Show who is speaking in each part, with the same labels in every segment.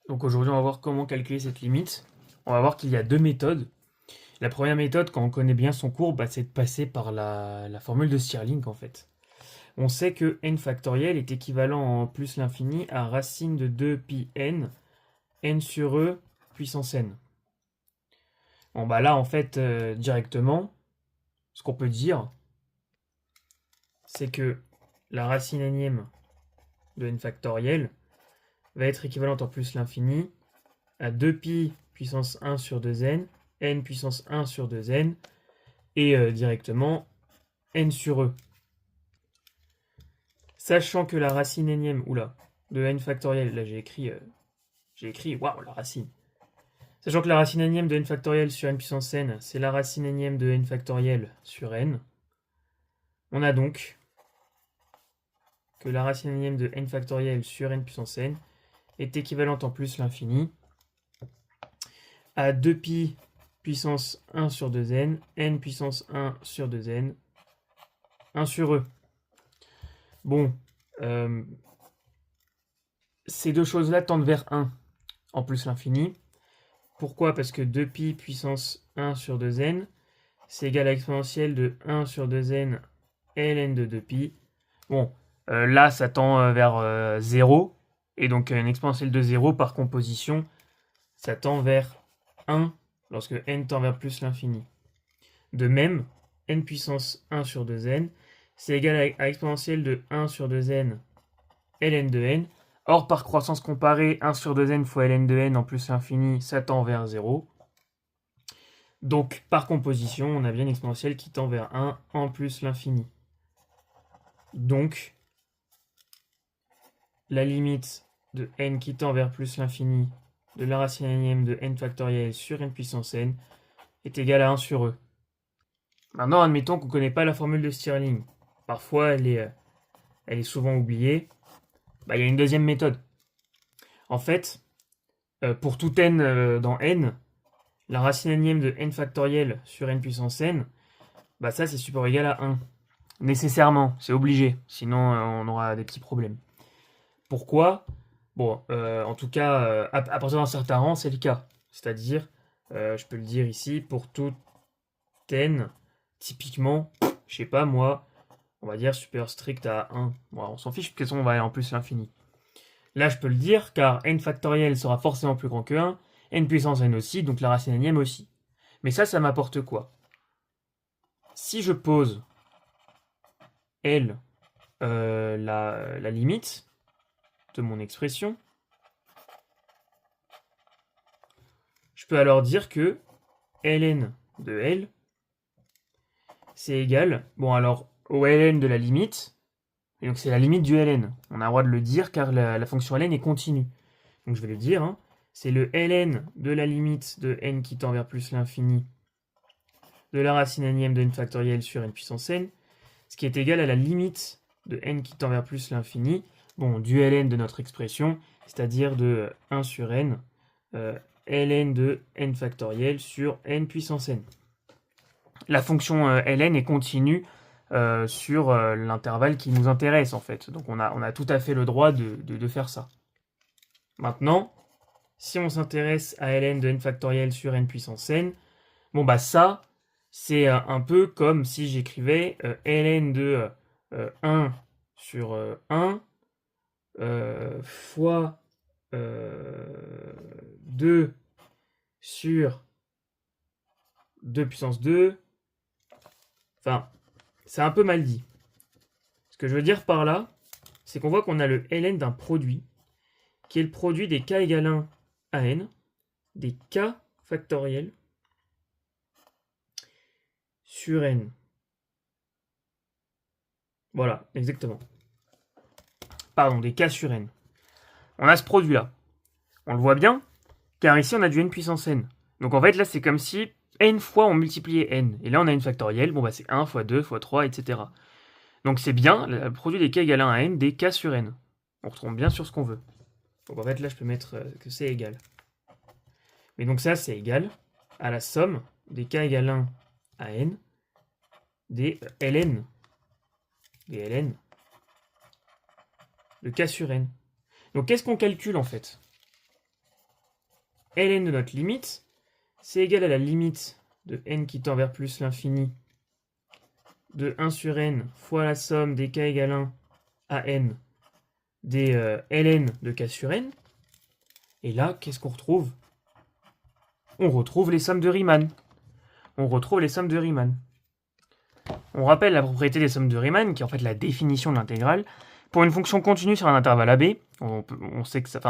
Speaker 1: Donc aujourd'hui, on va voir comment calculer cette limite. On va voir qu'il y a deux méthodes. La première méthode, quand on connaît bien son cours, c'est de passer par la formule de Stirling en fait. On sait que n factoriel est équivalent en plus l'infini à racine de 2 pi n sur e puissance n. Bon bah là en fait directement, ce qu'on peut dire, c'est que la racine énième de n factoriel va être équivalente en plus l'infini à 2 pi puissance 1 sur 2n, n puissance 1 sur 2n, et directement n sur e. Sachant que la racine énième, oula, de n factoriel, là j'ai écrit, waouh, la racine. Sachant que la racine énième de n factoriel sur n puissance n, c'est la racine énième de n factoriel sur n, on a donc que la racine énième de n factoriel sur n puissance n est équivalente en plus l'infini à 2pi puissance 1 sur 2n, n puissance 1 sur 2n, 1 sur e. Bon, ces deux choses-là tendent vers 1 en plus l'infini. Pourquoi? Parce que 2pi puissance 1 sur 2n, c'est égal à l'exponentielle de 1 sur 2n ln de 2pi. Bon, là, ça tend vers 0. Et donc, une exponentielle de 0 par composition, ça tend vers 1 lorsque n tend vers plus l'infini. De même, n puissance 1 sur 2n, c'est égal à exponentielle de 1 sur 2n ln de n. Or, par croissance comparée, 1 sur 2n fois ln de n en plus l'infini, ça tend vers 0. Donc, par composition, on a bien une exponentielle qui tend vers 1 en plus l'infini. Donc, la limite de n qui tend vers plus l'infini de la racine énième de n factoriel sur n puissance n est égale à 1 sur e. Maintenant, admettons qu'on ne connaît pas la formule de Stirling. Parfois, elle est souvent oubliée. Il y a une deuxième méthode. En fait, pour tout n dans n, la racine énième de n factoriel sur n puissance n, ça c'est supérieur ou égal à 1. Nécessairement, c'est obligé. Sinon, on aura des petits problèmes. Pourquoi? Bon, en tout cas, à partir d'un certain rang, c'est le cas. C'est-à-dire, je peux le dire ici, pour tout n, typiquement, je sais pas moi, on va dire supérieur strict à 1. Bon, on s'en fiche, de toute façon, on va aller en plus l'infini. Là, je peux le dire, car n factoriel sera forcément plus grand que 1, n puissance n aussi, donc la racine énième aussi. Mais ça m'apporte quoi? Si je pose L, la limite de mon expression, je peux alors dire que ln de L, c'est égal, bon alors, au ln de la limite, et donc c'est la limite du ln. On a le droit de le dire car la fonction ln est continue. Donc je vais le dire, hein, c'est le ln de la limite de n qui tend vers plus l'infini de la racine énième de n factoriel sur n puissance n, ce qui est égal à la limite de n qui tend vers plus l'infini, bon, du ln de notre expression, c'est-à-dire de 1 sur n, ln de n factoriel sur n puissance n. La fonction ln est continue sur l'intervalle qui nous intéresse en fait. Donc on a tout à fait le droit de faire ça. Maintenant, si on s'intéresse à ln de n factoriel sur n puissance n, bon ça, c'est un peu comme si j'écrivais ln de 1 sur 1 fois 2 sur 2 puissance 2. Enfin, c'est un peu mal dit. Ce que je veux dire par là, c'est qu'on voit qu'on a le ln d'un produit, qui est le produit des k égale 1 à n, des k factoriels sur n. Voilà, exactement. Pardon, des k sur n. On a ce produit-là. On le voit bien, car ici on a du n puissance n. Donc en fait là c'est comme si n fois on multipliait n. Et là on a une factorielle, c'est 1 fois 2 fois 3, etc. Donc c'est bien le produit des k égale 1 à n des k sur n. On retombe bien sur ce qu'on veut. Donc en fait là je peux mettre que c'est égal. Mais donc ça c'est égal à la somme des k égale 1 à n des ln. Des ln de k sur n. Donc qu'est-ce qu'on calcule en fait? ln de notre limite, c'est égal à la limite de n qui tend vers plus l'infini de 1 sur n fois la somme des k égale 1 à n des ln de k sur n. Et là, qu'est-ce qu'on retrouve? On retrouve les sommes de Riemann. On rappelle la propriété des sommes de Riemann, qui est en fait la définition de l'intégrale. Pour une fonction continue sur un intervalle AB, on sait que ça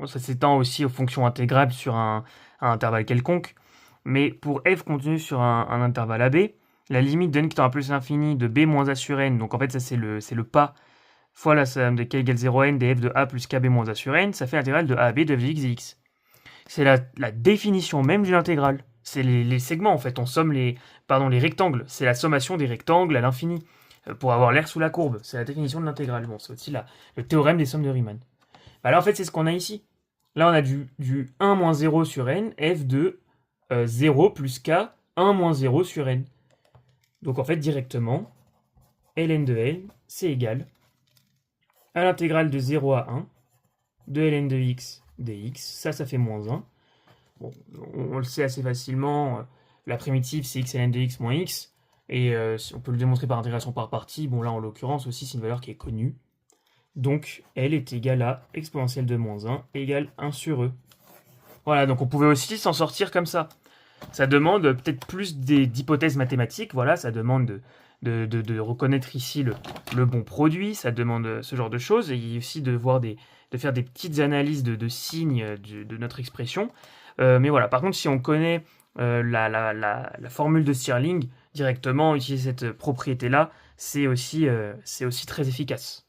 Speaker 1: s'étend aussi aux fonctions intégrables sur un intervalle quelconque, mais pour f continue sur un intervalle AB, la limite de n qui tend à plus l'infini de b moins a sur n, donc en fait ça c'est le pas, fois la somme de k égale 0n des f de a plus kb moins a sur n, ça fait l'intégrale de a à b de f de x dx. C'est la définition même d'une intégrale. C'est les segments en fait, on somme les rectangles, c'est la sommation des rectangles à l'infini, pour avoir l'air sous la courbe, c'est la définition de l'intégrale. Bon, c'est aussi le théorème des sommes de Riemann. Bah là en fait c'est ce qu'on a ici. Là on a du 1 moins 0 sur n, f de 0 plus k, 1 moins 0 sur n. Donc en fait directement, ln de l, c'est égal à l'intégrale de 0 à 1 de ln de x dx, ça fait moins 1. Bon, on le sait assez facilement, la primitive c'est x ln de x moins x, et on peut le démontrer par intégration par partie. Bon là en l'occurrence aussi c'est une valeur qui est connue. Donc L est égal à exponentielle de moins 1 égale 1 sur E. Voilà, donc on pouvait aussi s'en sortir comme ça. Ça demande peut-être plus d'hypothèses mathématiques, voilà, ça demande de reconnaître ici le bon produit, ça demande ce genre de choses, et aussi de faire des petites analyses de signes de notre expression. Mais voilà, par contre, si on connaît la formule de Stirling, directement utiliser cette propriété-là, c'est aussi très efficace.